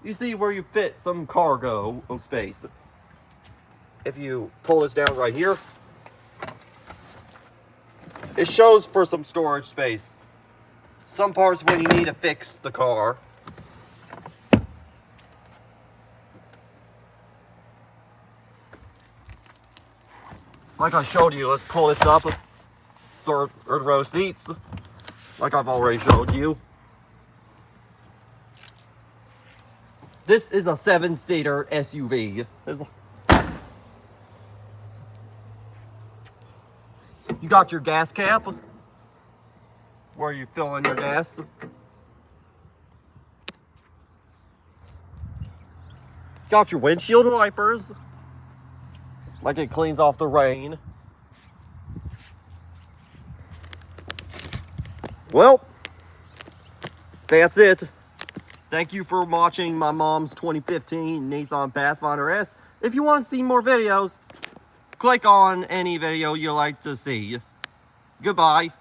you see where you fit some cargo space. If you pull this down right here, it shows for some storage space. Some parts when you need to fix the car. Like I showed you, let's pull this up. Third row seats, like I've already showed you. This is a 7-seater SUV. You got your gas cap, where you fill in your gas. Got your windshield wipers, like it cleans off the rain. Well, that's it. Thank you for watching my mom's 2015 Nissan Pathfinder S. If you want to see more videos, click on any video you like to see. Goodbye.